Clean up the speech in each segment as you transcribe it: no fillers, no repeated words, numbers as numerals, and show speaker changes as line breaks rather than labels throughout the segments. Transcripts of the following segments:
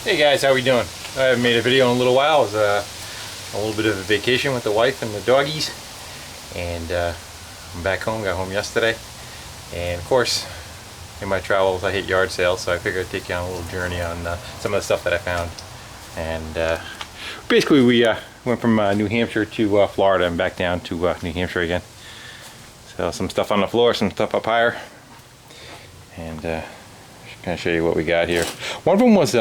Hey guys, how we doing? I haven't made a video in a little while. It was a little bit of a vacation with the wife and the doggies, and I'm back home. Got home yesterday, and of course in my travels I hit yard sales, so I figured I'd take you on a little journey on some of the stuff that I found. And basically we went from New Hampshire to Florida and back down to New Hampshire again. So some stuff on the floor, some stuff up higher, and kind of show you what we got here. One of them was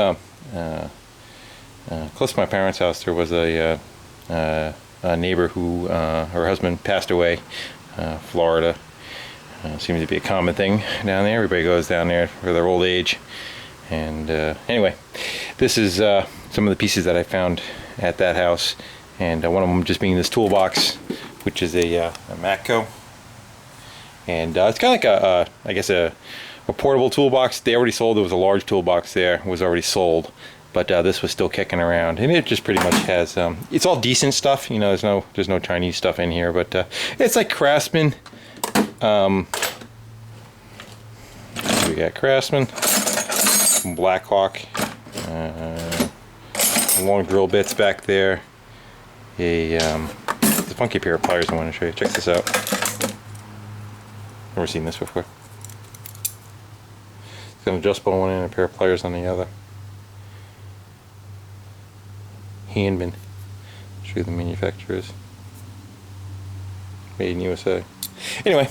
close to my parents' house. There was a neighbor who her husband passed away. Florida seems to be a common thing down there. Everybody goes down there for their old age. And anyway, this is some of the pieces that I found at that house, and one of them just being this toolbox, which is a Matco, and it's kind of like I guess a portable toolbox. They already sold. There was a large toolbox there, was already sold, but this was still kicking around, and it just pretty much has it's all decent stuff. You know, there's no Chinese stuff in here, but it's like Craftsman. We got Craftsman, Blackhawk, long drill bits back there. It's a funky pair of pliers I want to show you. Check this out. Never seen this before. It's got an adjustable one and a pair of pliers on the other. Handman. Show you the manufacturers. Made in USA. Anyway,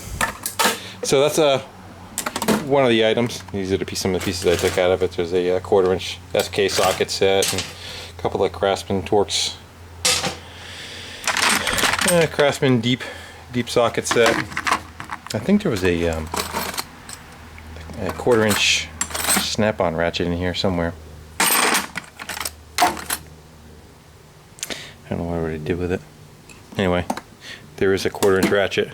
so that's one of the items. These are some of the pieces I took out of it. There's a 1/4-inch SK socket set and a couple of Craftsman Torx. Craftsman deep socket set. I think there was a 1/4-inch snap-on ratchet in here somewhere. I don't know what I already did with it. Anyway, there is a 1/4-inch ratchet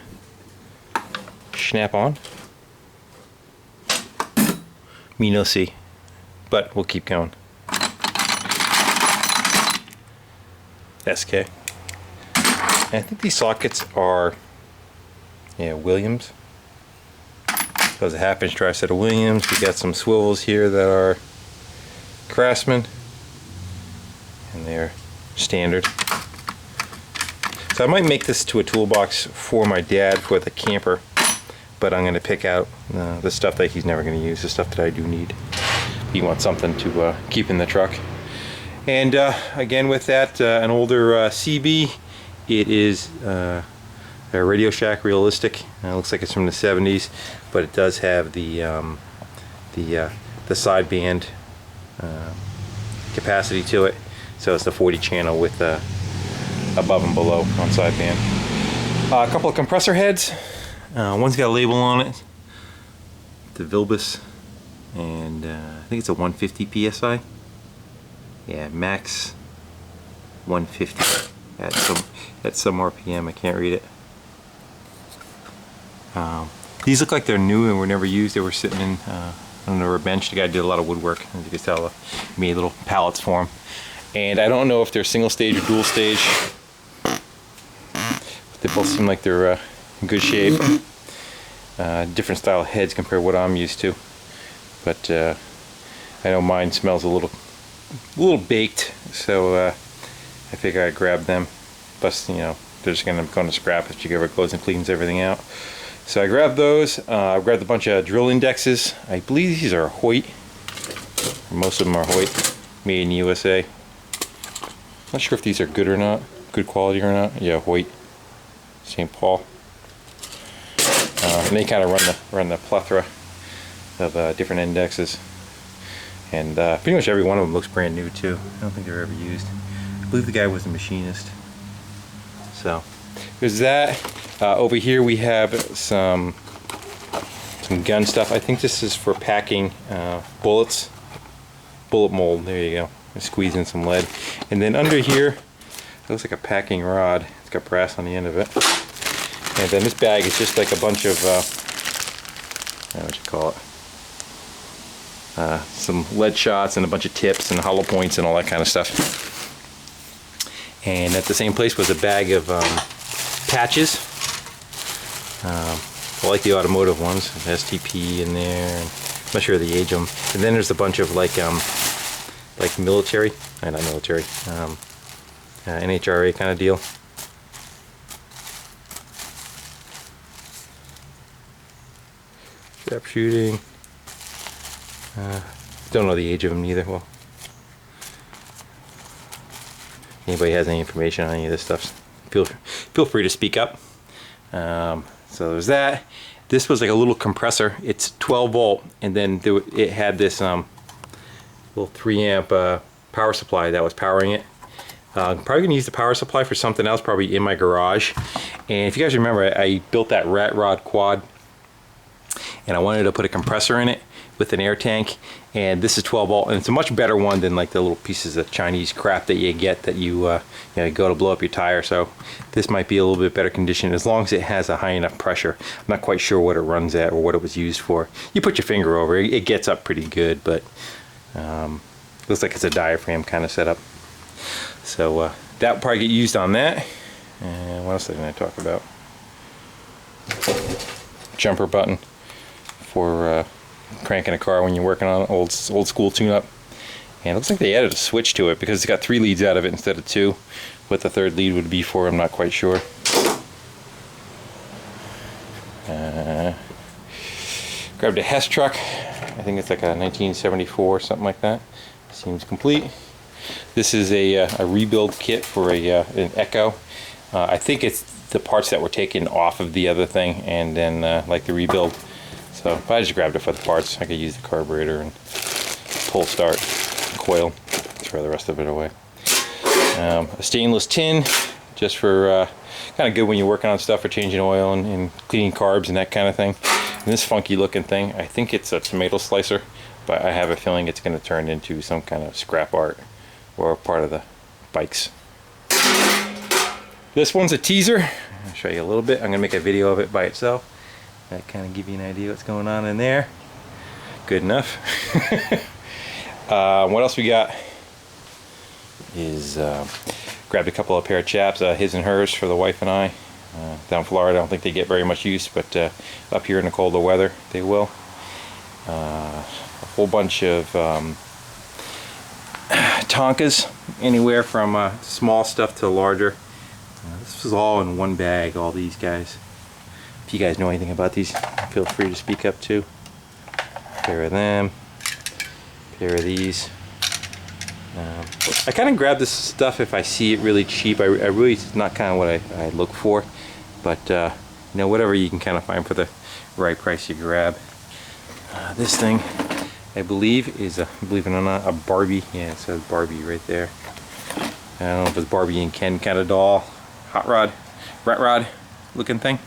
snap-on. Me no see, but we'll keep going. SK. And I think these sockets are, yeah, Williams. So it's a 1/2-inch drive set of Williams. We got some swivels here that are Craftsman, and they're standard. So I might make this to a toolbox for my dad for the camper, but I'm going to pick out the stuff that he's never going to use, the stuff that I do need. He wants something to keep in the truck. And again, with that, an older CB. It is a Radio Shack Realistic. It looks like it's from the 70s, but it does have the sideband capacity to it. So it's the 40 channel with above and below on sideband. A couple of compressor heads. One's got a label on it, the Vilbus, and I think it's a 150 PSI. Yeah, max 150 at some RPM. I can't read it. These look like they're new and were never used. They were sitting in under a bench. The guy did a lot of woodwork, as you can tell. Made little pallets for them. And I don't know if they're single stage or dual stage. But they both seem like they're in good shape. Different style heads compared to what I'm used to. But I know mine smells a little baked, so I figure I'd grab them. Plus, you know, they're just going to scrap if you ever close and cleans everything out. So I grabbed those. I grabbed a bunch of drill indexes. I believe these are Hoyt. Most of them are Hoyt, made in USA. Not sure if these are good or not, good quality or not. Yeah, Hoyt, St. Paul. And they kind of run the plethora of different indexes. And pretty much every one of them looks brand new too. I don't think they're ever used. I believe the guy was a machinist. So there's that. Over here we have some gun stuff. I think this is for packing bullets. Bullet mold. There you go. Squeeze in some lead. And then under here, it looks like a packing rod. It's got brass on the end of it. And then this bag is just like a bunch of what you call it? Some lead shots and a bunch of tips and hollow points and all that kind of stuff. And at the same place was a bag of patches. I like the automotive ones, STP in there, and I'm not sure the age of them. And then there's a bunch of like like military, not military, NHRA kind of deal. Sharp shooting. Don't know the age of them either. Well, anybody has any information on any of this stuff, feel free to speak up. So there's that. This was like a little compressor. It's 12 volt, and then it had this little 3 amp power supply that was powering it. Probably gonna use the power supply for something else, probably in my garage. And if you guys remember, I built that rat rod quad, and I wanted to put a compressor in it with an air tank, and this is 12 volt, and it's a much better one than like the little pieces of Chinese crap that you get that you go to blow up your tire. So this might be a little bit better condition as long as it has a high enough pressure. I'm not quite sure what it runs at or what it was used for. You put your finger over it, it gets up pretty good, but looks like it's a diaphragm kind of setup. So that will probably get used on that. And what else did I talk about? Jumper button for cranking a car when you're working on old school tune-up. And it looks like they added a switch to it because it's got 3 leads out of it instead of 2. What the 3rd lead would be for, I'm not quite sure. Grabbed a Hess truck. I think it's like a 1974, something like that. Seems complete. This is a rebuild kit for an Echo. I think it's the parts that were taken off of the other thing, and then like the rebuild. So if I just grabbed it for the parts, I could use the carburetor and pull start, coil, throw the rest of it away. A stainless tin, just for kind of good when you're working on stuff for changing oil and cleaning carbs and that kind of thing. And this funky looking thing, I think it's a tomato slicer, but I have a feeling it's going to turn into some kind of scrap art or part of the bikes. This one's a teaser. I'll show you a little bit. I'm going to make a video of it by itself. That kind of give you an idea what's going on in there. Good enough. What else we got is grabbed a couple of pair of chaps, his and hers for the wife and I. Down in Florida, I don't think they get very much use, but up here in the colder weather, they will. A whole bunch of Tonkas, anywhere from small stuff to larger. This was all in one bag, all these guys. If you guys know anything about these, feel free to speak up too. Pair of them, pair of these. I kind of grab this stuff if I see it really cheap. I really, it's not kind of what I look for, but you know, whatever you can kind of find for the right price, you grab. This thing, I believe, is believe it or not, a Barbie. Yeah, it says Barbie right there. I don't know if it's Barbie and Ken kind of doll, hot rod, rat rod looking thing.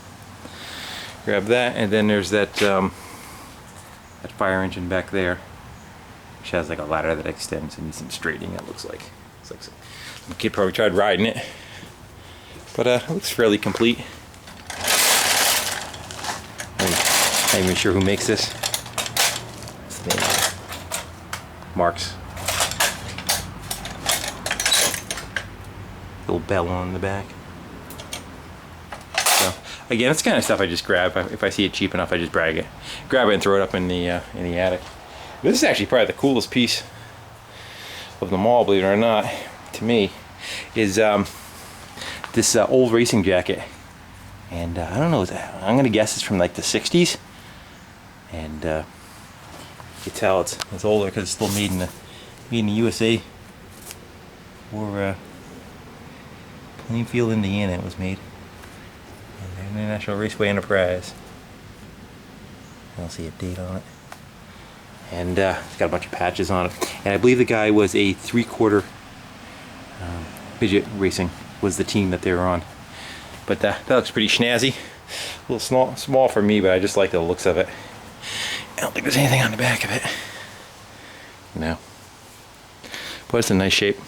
Grab that, and then there's that that fire engine back there, which has like a ladder that extends and needs some straightening. It looks like some kid probably tried riding it, but it looks fairly complete. I'm not even sure who makes this. Marks. Little bell on the back. So again, it's the kind of stuff I just grab. If I see it cheap enough, I just grab it and throw it up in the attic. This is actually probably the coolest piece of them all, believe it or not, to me, is this old racing jacket. And I don't know, I'm gonna guess it's from like the 60s. And you can tell it's older because it's still made in the USA. Or Plainfield, Indiana it was made. And International Raceway Enterprise. I don't see a date on it. And it's got a bunch of patches on it. And I believe the guy was a 3/4 Midget Racing was the team that they were on. But that looks pretty snazzy. A little small for me, but I just like the looks of it. I don't think there's anything on the back of it. No. But it's in nice shape.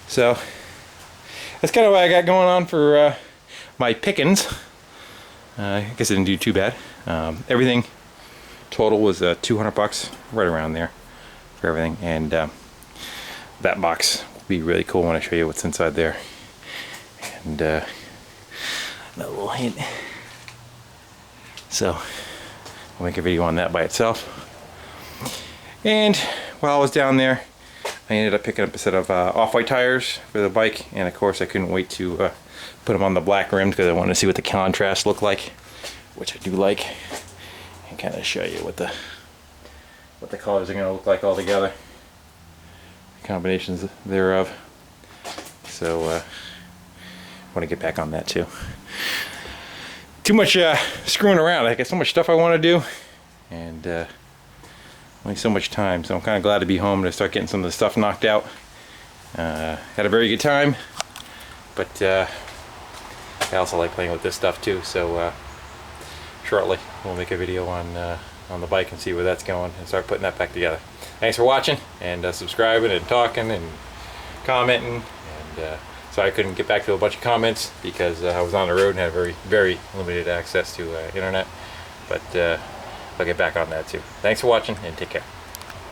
So that's kind of what I got going on for my pickings. I guess I didn't do too bad. Everything total was $200, right around there for everything. And that box will be really cool when I show you what's inside there. And a little hint. So I'll make a video on that by itself. And while I was down there, I ended up picking up a set of off-white tires for the bike, and of course I couldn't wait to put them on the black rims because I wanted to see what the contrast looked like, which I do like, and kind of show you what the colors are going to look like all together, combinations thereof. So I want to get back on that too. Too much screwing around. I got so much stuff I want to do, and only so much time. So I'm kind of glad to be home to start getting some of the stuff knocked out. Had a very good time, but I also like playing with this stuff too. So shortly we'll make a video on the bike and see where that's going and start putting that back together. Thanks for watching and subscribing and talking and commenting. And sorry I couldn't get back to a bunch of comments because I was on the road and had very limited access to internet. But I'll get back on that too. Thanks for watching and take care.